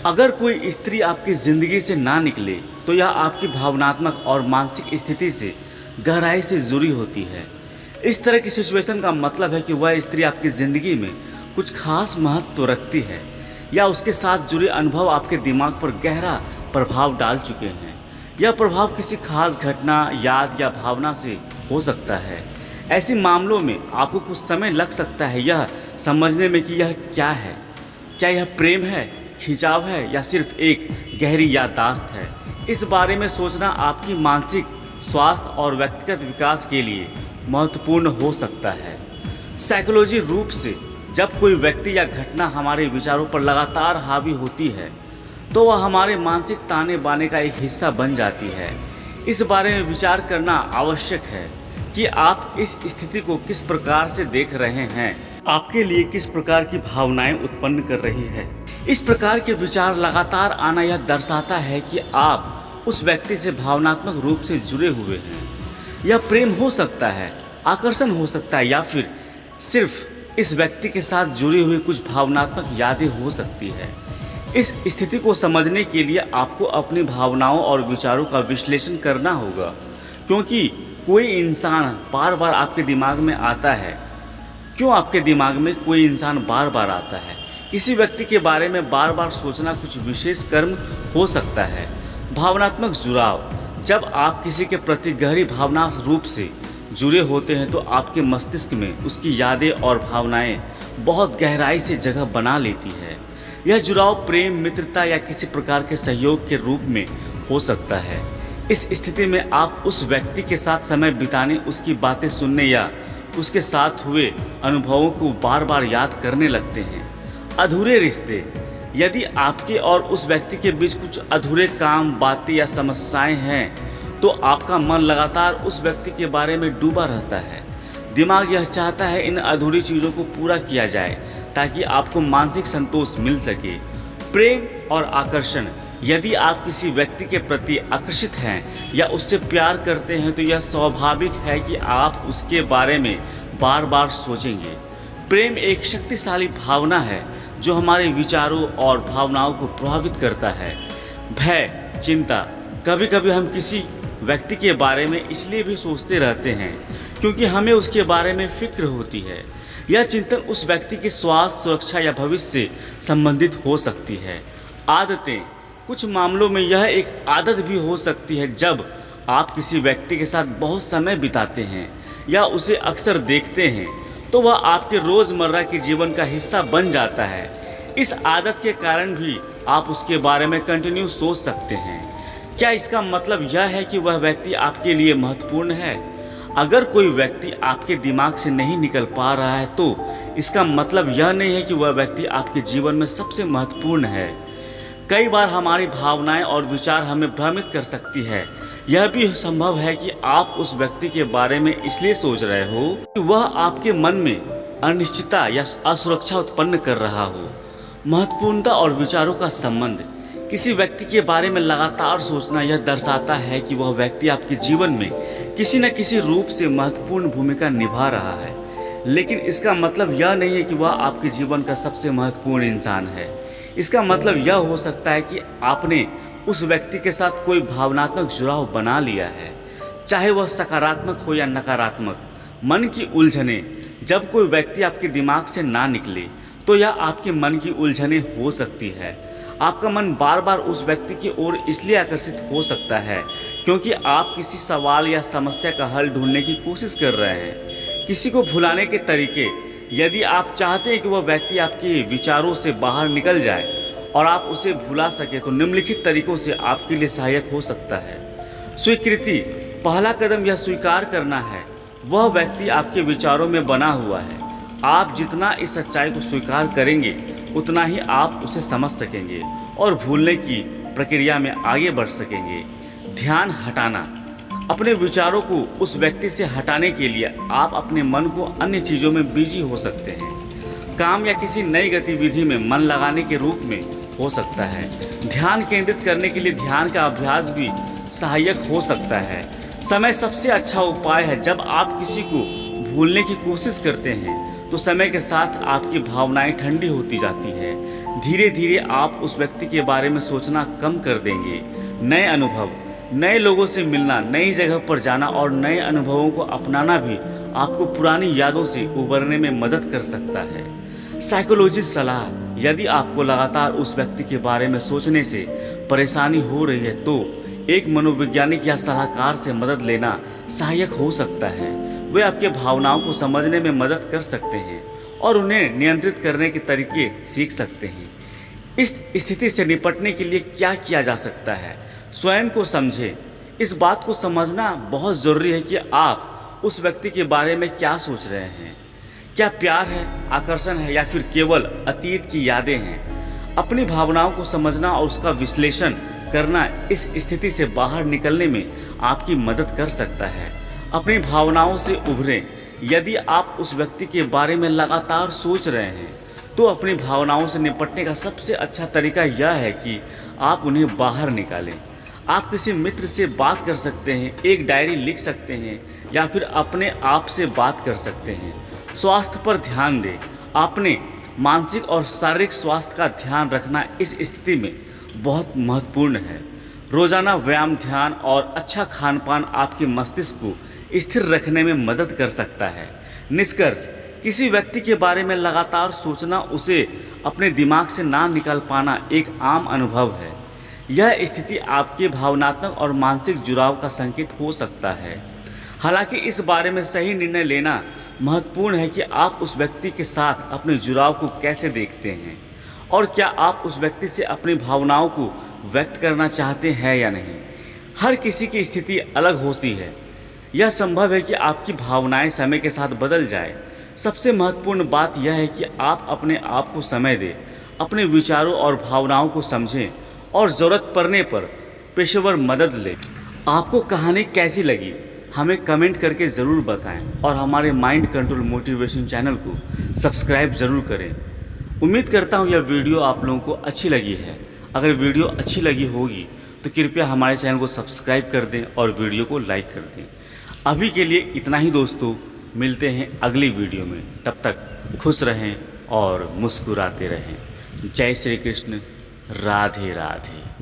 अगर कोई स्त्री आपकी ज़िंदगी से ना निकले तो यह आपकी भावनात्मक और मानसिक स्थिति से गहराई से जुड़ी होती है। इस तरह की सिचुएशन का मतलब है कि वह स्त्री आपकी ज़िंदगी में कुछ खास महत्व रखती है या उसके साथ जुड़े अनुभव आपके दिमाग पर गहरा प्रभाव डाल चुके हैं। यह प्रभाव किसी खास घटना, याद या भावना से हो सकता है। ऐसे मामलों में आपको कुछ समय लग सकता है यह समझने में कि यह क्या है। क्या यह प्रेम है, खिंचाव है या सिर्फ एक गहरी याददाश्त है। इस बारे में सोचना आपकी मानसिक स्वास्थ्य और व्यक्तिगत विकास के लिए महत्वपूर्ण हो सकता है। साइकोलॉजी रूप से जब कोई व्यक्ति या घटना हमारे विचारों पर लगातार हावी होती है तो वह हमारे मानसिक ताने बाने का एक हिस्सा बन जाती है। इस बारे में विचार करना आवश्यक है कि आप इस स्थिति को किस प्रकार से देख रहे हैं, आपके लिए किस प्रकार की भावनाएं उत्पन्न कर रही है। इस प्रकार के विचार लगातार आना यह दर्शाता है कि आप उस व्यक्ति से भावनात्मक रूप से जुड़े हुए हैं। यह प्रेम हो सकता है, आकर्षण हो सकता है या फिर सिर्फ इस व्यक्ति के साथ जुड़ी हुई कुछ भावनात्मक यादें हो सकती है। इस स्थिति को समझने के लिए आपको अपनी भावनाओं और विचारों का विश्लेषण करना होगा, क्योंकि कोई इंसान बार बार आपके दिमाग में आता है। क्यों आपके दिमाग में कोई इंसान बार बार आता है? किसी व्यक्ति के बारे में बार बार सोचना कुछ विशेष कर्म हो सकता है। भावनात्मक जुड़ाव, जब आप किसी के प्रति गहरी भावना रूप से जुड़े होते हैं तो आपके मस्तिष्क में उसकी यादें और भावनाएं बहुत गहराई से जगह बना लेती है। यह जुड़ाव प्रेम, मित्रता या किसी प्रकार के सहयोग के रूप में हो सकता है। इस स्थिति में आप उस व्यक्ति के साथ समय बिताने, उसकी बातें सुनने या उसके साथ हुए अनुभवों को बार बार याद करने लगते हैं। अधूरे रिश्ते, यदि आपके और उस व्यक्ति के बीच कुछ अधूरे काम, बातें या समस्याएं हैं तो आपका मन लगातार उस व्यक्ति के बारे में डूबा रहता है। दिमाग यह चाहता है इन अधूरी चीज़ों को पूरा किया जाए ताकि आपको मानसिक संतोष मिल सके। प्रेम और आकर्षण, यदि आप किसी व्यक्ति के प्रति आकर्षित हैं या उससे प्यार करते हैं तो यह स्वाभाविक है कि आप उसके बारे में बार बार सोचेंगे। प्रेम एक शक्तिशाली भावना है जो हमारे विचारों और भावनाओं को प्रभावित करता है। भय, चिंता, कभी कभी हम किसी व्यक्ति के बारे में इसलिए भी सोचते रहते हैं क्योंकि हमें उसके बारे में फिक्र होती है। यह चिंतन उस व्यक्ति के स्वास्थ्य, सुरक्षा या भविष्य से संबंधित हो सकती है। आदतें, कुछ मामलों में यह एक आदत भी हो सकती है। जब आप किसी व्यक्ति के साथ बहुत समय बिताते हैं या उसे अक्सर देखते हैं तो वह आपके रोज़मर्रा के जीवन का हिस्सा बन जाता है। इस आदत के कारण भी आप उसके बारे में कंटिन्यू सोच सकते हैं। क्या इसका मतलब यह है कि वह व्यक्ति आपके लिए महत्वपूर्ण है? अगर कोई व्यक्ति आपके दिमाग से नहीं निकल पा रहा है तो इसका मतलब यह नहीं है कि वह व्यक्ति आपके जीवन में सबसे महत्वपूर्ण है। कई बार हमारी भावनाएं और विचार हमें भ्रमित कर सकती है। यह भी संभव है कि आप उस व्यक्ति के बारे में इसलिए सोच रहे हो कि वह आपके मन में अनिश्चितता या असुरक्षा उत्पन्न कर रहा हो। महत्वपूर्णता और विचारों का संबंध, किसी व्यक्ति के बारे में लगातार सोचना यह दर्शाता है कि वह व्यक्ति आपके जीवन में किसी न किसी रूप से महत्वपूर्ण भूमिका निभा रहा है। लेकिन इसका मतलब यह नहीं है कि वह आपके जीवन का सबसे महत्वपूर्ण इंसान है। इसका मतलब यह हो सकता है कि आपने उस व्यक्ति के साथ कोई भावनात्मक जुड़ाव बना लिया है, चाहे वह सकारात्मक हो या नकारात्मक। मन की उलझने, जब कोई व्यक्ति आपके दिमाग से ना निकले तो यह आपके मन की उलझने हो सकती है। आपका मन बार बार उस व्यक्ति की ओर इसलिए आकर्षित हो सकता है क्योंकि आप किसी सवाल या समस्या का हल ढूंढने की कोशिश कर रहे हैं। किसी को भुलाने के तरीके, यदि आप चाहते हैं कि वह व्यक्ति आपके विचारों से बाहर निकल जाए और आप उसे भुला सके तो निम्नलिखित तरीकों से आपके लिए सहायक हो सकता है। स्वीकृति, पहला कदम यह स्वीकार करना है वह व्यक्ति आपके विचारों में बना हुआ है। आप जितना इस सच्चाई को स्वीकार करेंगे उतना ही आप उसे समझ सकेंगे और भूलने की प्रक्रिया में आगे बढ़ सकेंगे। ध्यान हटाना, अपने विचारों को उस व्यक्ति से हटाने के लिए आप अपने मन को अन्य चीज़ों में बिजी हो सकते हैं। काम या किसी नई गतिविधि में मन लगाने के रूप में हो सकता है। ध्यान केंद्रित करने के लिए ध्यान का अभ्यास भी सहायक हो सकता है। समय सबसे अच्छा उपाय है। जब आप किसी को भूलने की कोशिश करते हैं तो समय के साथ आपकी भावनाएं ठंडी होती जाती है। धीरे धीरे आप उस व्यक्ति के बारे में सोचना कम कर देंगे। नए अनुभव, नए लोगों से मिलना, नई जगह पर जाना और नए अनुभवों को अपनाना भी आपको पुरानी यादों से उबरने में मदद कर सकता है। साइकोलॉजी सलाह, यदि आपको लगातार उस व्यक्ति के बारे में सोचने से परेशानी हो रही है तो एक मनोवैज्ञानिक या सलाहकार से मदद लेना सहायक हो सकता है। वे आपके भावनाओं को समझने में मदद कर सकते हैं और उन्हें नियंत्रित करने के तरीके सीख सकते हैं। इस स्थिति से निपटने के लिए क्या किया जा सकता है? स्वयं को समझें। इस बात को समझना बहुत ज़रूरी है कि आप उस व्यक्ति के बारे में क्या सोच रहे हैं। क्या प्यार है, आकर्षण है या फिर केवल अतीत की यादें हैं? अपनी भावनाओं को समझना और उसका विश्लेषण करना इस स्थिति से बाहर निकलने में आपकी मदद कर सकता है। अपनी भावनाओं से उभरें। यदि आप उस व्यक्ति के बारे में लगातार सोच रहे हैं तो अपनी भावनाओं से निपटने का सबसे अच्छा तरीका यह है कि आप उन्हें बाहर निकालें। आप किसी मित्र से बात कर सकते हैं, एक डायरी लिख सकते हैं या फिर अपने आप से बात कर सकते हैं। स्वास्थ्य पर ध्यान दें। अपने मानसिक और शारीरिक स्वास्थ्य का ध्यान रखना इस स्थिति में बहुत महत्वपूर्ण है। रोजाना व्यायाम, ध्यान और अच्छा खान पान आपके मस्तिष्क को स्थिर रखने में मदद कर सकता है। निष्कर्ष, किसी व्यक्ति के बारे में लगातार सोचना, उसे अपने दिमाग से ना निकाल पाना एक आम अनुभव है। यह स्थिति आपके भावनात्मक और मानसिक जुड़ाव का संकेत हो सकता है। हालांकि इस बारे में सही निर्णय लेना महत्वपूर्ण है कि आप उस व्यक्ति के साथ अपने जुड़ाव को कैसे देखते हैं और क्या आप उस व्यक्ति से अपनी भावनाओं को व्यक्त करना चाहते हैं या नहीं। हर किसी की स्थिति अलग होती है। यह संभव है कि आपकी भावनाएं समय के साथ बदल जाए। सबसे महत्वपूर्ण बात यह है कि आप अपने आप को समय दें, अपने विचारों और भावनाओं को समझें और ज़रूरत पड़ने पर पेशेवर मदद लें। आपको कहानी कैसी लगी हमें कमेंट करके ज़रूर बताएं और हमारे माइंड कंट्रोल मोटिवेशन चैनल को सब्सक्राइब ज़रूर करें। उम्मीद करता हूँ यह वीडियो आप लोगों को अच्छी लगी है। अगर वीडियो अच्छी लगी होगी तो कृपया हमारे चैनल को सब्सक्राइब कर दें और वीडियो को लाइक कर दें। अभी के लिए इतना ही दोस्तों, मिलते हैं अगली वीडियो में। तब तक खुश रहें और मुस्कुराते रहें। जय श्री कृष्ण। राधे राधे।